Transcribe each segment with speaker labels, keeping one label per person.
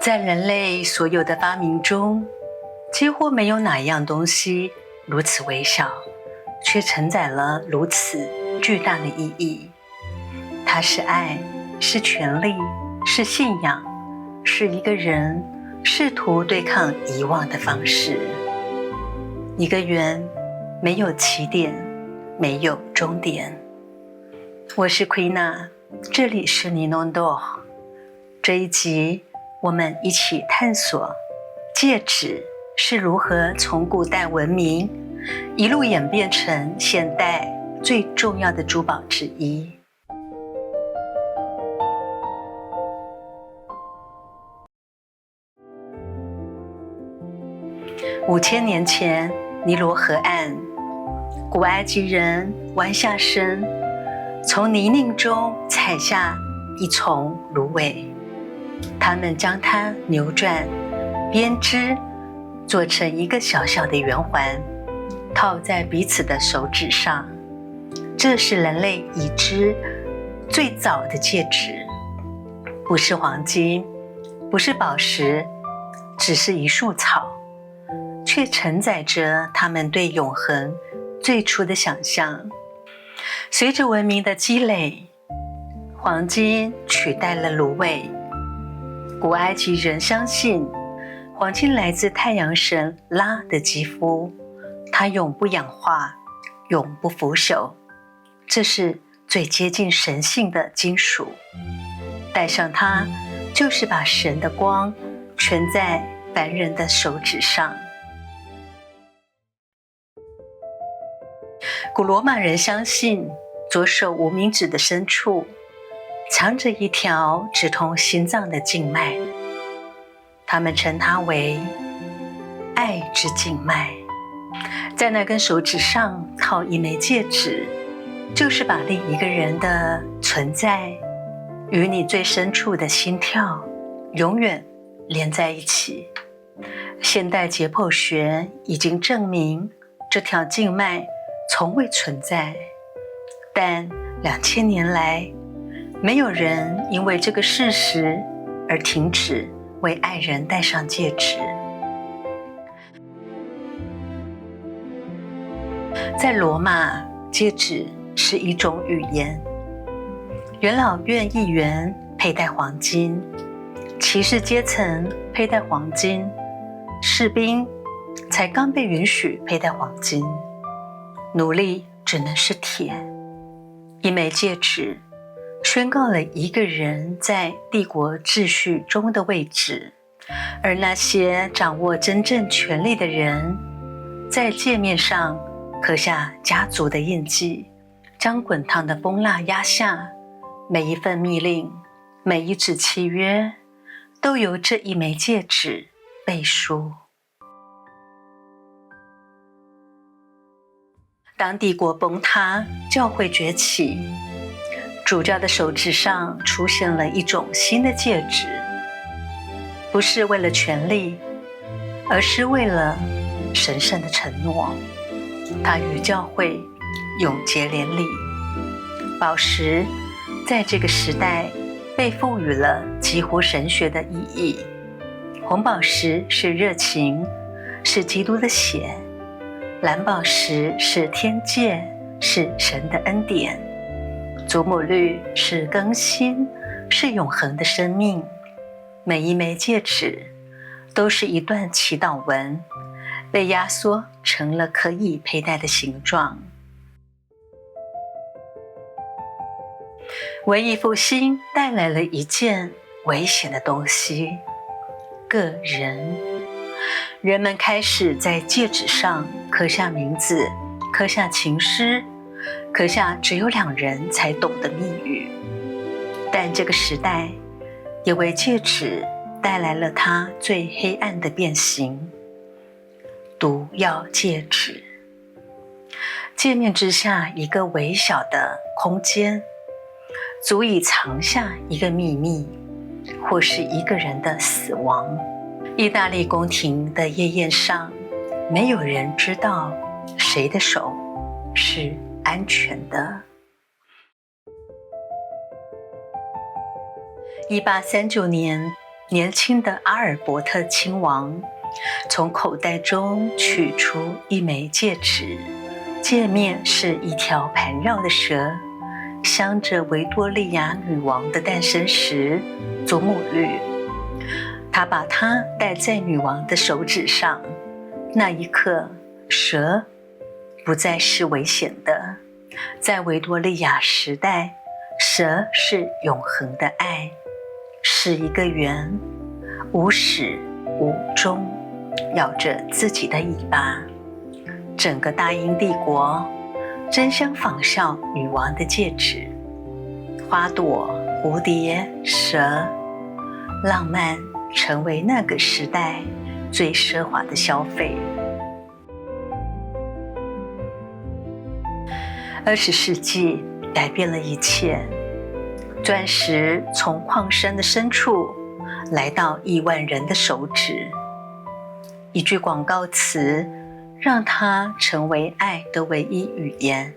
Speaker 1: 在人类所有的发明中，几乎没有哪一样东西如此微小，却承载了如此巨大的意义。它是爱，是权利，是信仰，是一个人试图对抗遗忘的方式。一个圆，没有起点，没有终点。我是奎娜，这里是尼诺多。这一集我们一起探索戒指是如何从古代文明一路演变成现代最重要的珠宝之一。5000年前，尼罗河岸，古埃及人弯下身，从泥泞中采下一丛芦苇，他们将它扭转、编织，做成一个小小的圆环，套在彼此的手指上。这是人类已知最早的戒指，不是黄金，不是宝石，只是一束草，却承载着他们对永恒最初的想象。随着文明的积累，黄金取代了芦苇。古埃及人相信黄金来自太阳神拉的肌肤，它永不氧化，永不腐朽，这是最接近神性的金属。戴上它，就是把神的光圈在凡人的手指上。古罗马人相信左手无名指的深处藏着一条直通心脏的静脉，他们称它为爱之静脉。在那根手指上套一枚戒指，就是把另一个人的存在与你最深处的心跳永远连在一起。现代解剖学已经证明这条静脉从未存在，但2000年来，没有人因为这个事实而停止为爱人戴上戒指。在罗马，戒指是一种语言。元老院议员佩戴黄金，骑士阶层佩戴黄金，士兵才刚被允许佩戴黄金，奴隶只能是铁。一枚戒指宣告了一个人在帝国秩序中的位置，而那些掌握真正权力的人，在戒面上刻下家族的印记，将滚烫的蜂蜡压下，每一份密令，每一纸契约，都由这一枚戒指背书。当帝国崩塌，教会崛起，主教的手指上出现了一种新的戒指，不是为了权力，而是为了神圣的承诺。它与教会永结连理。宝石在这个时代被赋予了几乎神学的意义。红宝石是热情，是基督的血；蓝宝石是天界，是神的恩典；祖母绿是更新，是永恒的生命。每一枚戒指都是一段祈祷文，被压缩成了可以佩戴的形状。文艺复兴带来了一件危险的东西——个人。人们开始在戒指上刻下名字，刻下情诗，刻下只有2人才懂的密语。但这个时代也为戒指带来了它最黑暗的变形——毒药戒指。戒面之下一个微小的空间，足以藏下一个秘密，或是一个人的死亡。意大利宫廷的夜宴上，没有人知道谁的手是安全的。1839年，年轻的阿尔伯特亲王从口袋中取出一枚戒指，戒面是一条盘绕的蛇，镶着维多利亚女王的诞生时祖母绿。他把它戴在女王的手指上，那一刻，蛇不再是危险的。在维多利亚时代，蛇是永恒的爱，是一个圆，无始无终，咬着自己的尾巴。整个大英帝国争相仿效女王的戒指，花朵、蝴蝶、蛇，浪漫成为那个时代最奢华的消费。20世纪改变了一切，钻石从矿山的深处来到亿万人的手指，一句广告词让它成为爱的唯一语言。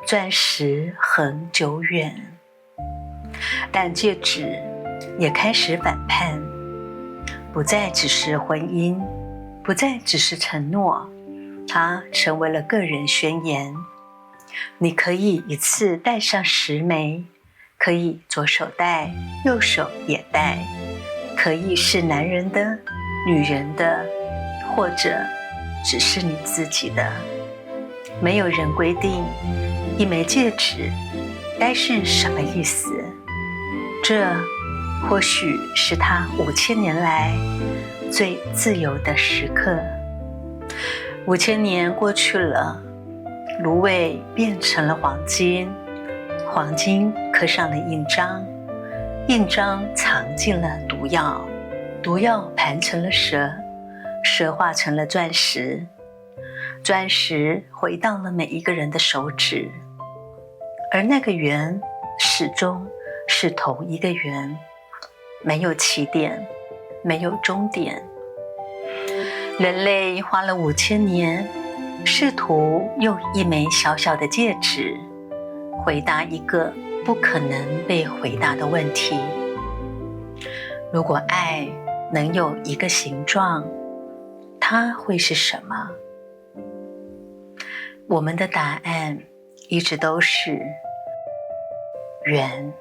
Speaker 1: 钻石恒久远，但戒指也开始反叛，不再只是婚姻，不再只是承诺，它成为了个人宣言。你可以一次戴上10枚，可以左手戴，右手也戴，可以是男人的、女人的，或者只是你自己的。没有人规定一枚戒指该是什么意思，这或许是他5000年来最自由的时刻。5000年过去了，芦苇变成了黄金，黄金刻上了印章，印章藏进了毒药，毒药盘成了蛇，蛇化成了钻石，钻石回到了每一个人的手指，而那个圆始终是同一个圆，没有起点，没有终点。人类花了5000年，试图用一枚小小的戒指回答一个不可能被回答的问题：如果爱能有一个形状，它会是什么？我们的答案一直都是圆。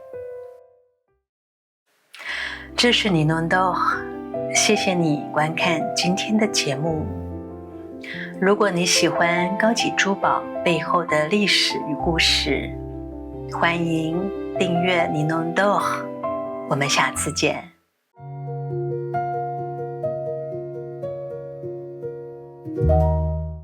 Speaker 1: 这是你弄豆，谢谢你观看今天的节目。如果你喜欢高级珠宝背后的历史与故事，欢迎订阅你弄豆，我们下次见。